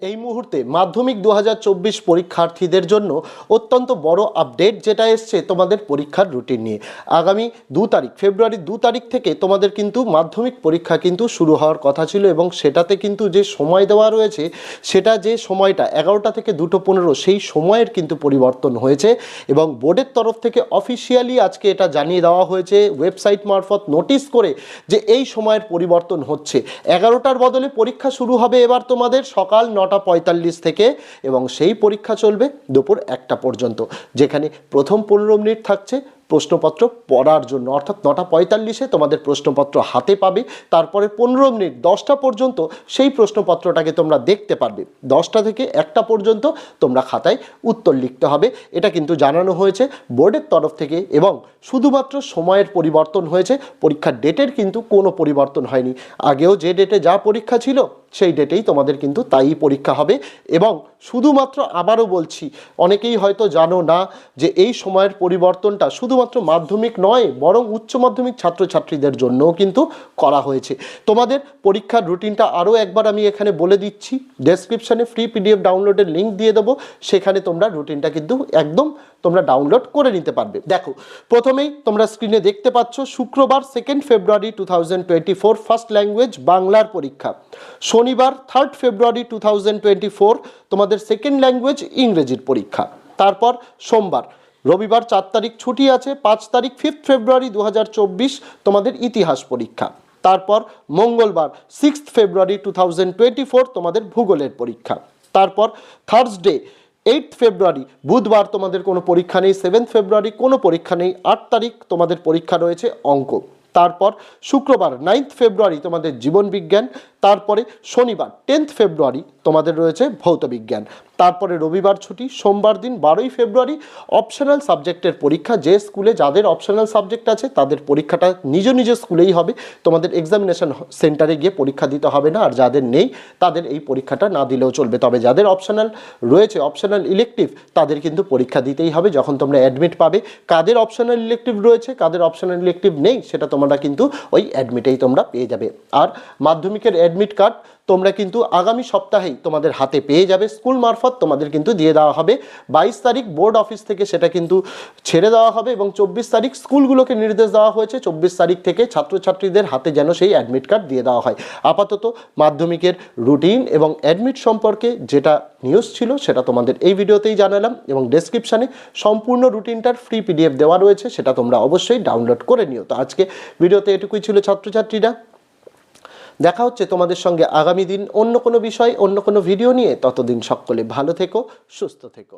এই মুহূর্তে মাধ্যমিক 2024 পরীক্ষার্থীদের জন্য অত্যন্ত বড় আপডেট যেটা এসছে তোমাদের পরীক্ষার রুটিন নিয়ে। আগামী 2 তারিখ ফেব্রুয়ারি 2 তারিখ থেকে তোমাদের কিন্তু মাধ্যমিক পরীক্ষা কিন্তু শুরু হওয়ার কথা ছিল এবং সেটাতে কিন্তু যে সময় দেওয়া রয়েছে সেটা যে সময়টা 11টা থেকে 2:15 সেই সময়ের কিন্তু পরিবর্তন হয়েছে এবং বোর্ডের তরফ থেকে অফিসিয়ালি আজকে এটা জানিয়ে দেওয়া হয়েছে ওয়েবসাইট মারফত নোটিশ করে যে এই সময়ের পরিবর্তন হচ্ছে। 11টার বদলে পরীক্ষা শুরু হবে এবার তোমাদের সকাল 9:45 থেকে এবং সেই পরীক্ষা চলবে দুপুর 1টা পর্যন্ত, যেখানে প্রথম 15 মিনিট থাকছে প্রশ্নপত্র পড়ার জন্য, অর্থাৎ 9:45-এ তোমাদের প্রশ্নপত্র হাতে পাবে। তারপরে 15 মিনিট 10টা পর্যন্ত সেই প্রশ্নপত্রটাকে তোমরা দেখতে পারবে। 10টা থেকে 1টা পর্যন্ত তোমরা খাতায় উত্তর লিখতে হবে। এটা কিন্তু জানানো হয়েছে বোর্ডের তরফ থেকে এবং শুধুমাত্র সময়ের পরিবর্তন হয়েছে, পরীক্ষার ডেটের কিন্তু কোনো পরিবর্তন হয়নি। আগেও যে ডেটে যা পরীক্ষা ছিল সেই ডেটেই তোমাদের কিন্তু তাই পরীক্ষা হবে। এবং শুধুমাত্র আবারও বলছি, অনেকেই হয়তো জানো না যে এই সময়ের পরিবর্তনটা শুধুমাত্র মাধ্যমিক নয় বরং উচ্চ মাধ্যমিক ছাত্রছাত্রীদের জন্যও কিন্তু করা হয়েছে। তোমাদের পরীক্ষার রুটিনটা আরও একবার আমি এখানে বলে দিচ্ছি, ডেসক্রিপশানে ফ্রি পিডিএফ ডাউনলোডের লিঙ্ক দিয়ে দেবো, সেখানে তোমরা রুটিনটা কিন্তু একদম তোমরা ডাউনলোড করে নিতে পারবে। দেখো, প্রথমেই তোমরা স্ক্রিনে দেখতে পাচ্ছ শুক্রবার 2 ফেব্রুয়ারি 2024 ফার্স্ট ল্যাঙ্গুয়েজ বাংলার পরীক্ষা। শনিবার 3 ফেব্রুয়ারি 2024 তোমাদের সেকেন্ড ল্যাঙ্গুয়েজ ইংরেজির পরীক্ষা। তারপর সোমবার, রবিবার 4 তারিখ ছুটি আছে, 5 তারিখ 5 ফেব্রুয়ারি 2024 তোমাদের ইতিহাস পরীক্ষা। তারপর মঙ্গলবার 6 ফেব্রুয়ারি 2024 তোমাদের ভূগোলের পরীক্ষা। তারপর থার্সডে 8 ফেব্রুয়ারি বুধবার তোমাদের কোনো পরীক্ষা নেই, 7 ফেব্রুয়ারি কোনো পরীক্ষা নেই, 8 তারিখ তোমাদের পরীক্ষা রয়েছে অঙ্ক। তারপর শুক্রবার 9 ফেব্রুয়ারি তোমাদের জীবন বিজ্ঞান। তারপরে শনিবার 10 ফেব্রুয়ারি তোমাদের রয়েছে ভৌত বিজ্ঞান। তারপরে রবিবার ছুটি, সোমবার দিন 12 ফেব্রুয়ারি অপশনাল সাবজেক্টের পরীক্ষা। যে স্কুলে যাদের অপশনাল সাবজেক্ট আছে তাদের পরীক্ষাটা নিজ নিজ স্কুলেই হবে, তোমাদের এক্সামিনেশন সেন্টারে গিয়ে পরীক্ষা দিতে হবে না। আর যাদের নেই তাদের এই পরীক্ষাটা না দিলেও চলবে, তবে যাদের অপশনাল রয়েছে অপশনাল ইলেকটিভ তাদের কিন্তু পরীক্ষা দিতেই হবে যখন তোমরা অ্যাডমিট পাবে। কাদের অপশনাল ইলেকটিভ রয়েছে কাদের অপশনাল ইলেকটিভ নেই সেটা তোমরা কিন্তু ওই অ্যাডমিটেই তোমরা পেয়ে যাবে। আর মাধ্যমিকের অ্যাডমিট কার্ড তোমরা কিন্তু আগামী সপ্তাহেই তোমাদের হাতে পেয়ে যাবে, স্কুল মারফত তোমাদের কিন্তু দিয়ে দেওয়া হবে। 22 তারিখ বোর্ড অফিস থেকে সেটা কিন্তু ছেড়ে দেওয়া হবে এবং 24 তারিখ স্কুলগুলোকে নির্দেশ দেওয়া হয়েছে 24 তারিখ থেকে ছাত্রছাত্রীদের হাতে যেন সেই অ্যাডমিট কার্ড দিয়ে দেওয়া হয়। আপাতত মাধ্যমিকের রুটিন এবং অ্যাডমিট সম্পর্কে যেটা নিউজ ছিল সেটা তোমাদের এই ভিডিওতেই জানালাম এবং ডেসক্রিপশানে সম্পূর্ণ রুটিনটার ফ্রি পিডিএফ দেওয়া রয়েছে, সেটা তোমরা অবশ্যই ডাউনলোড করে নিও। তো আজকে ভিডিওতে এটুকুই ছিল ছাত্রছাত্রীরা, দেখা হচ্ছে তোমাদের সঙ্গে আগামী দিন অন্য কোনো বিষয় অন্য কোনো ভিডিও নিয়ে। ততদিন সকলে ভালো থেকো, সুস্থ থেকো।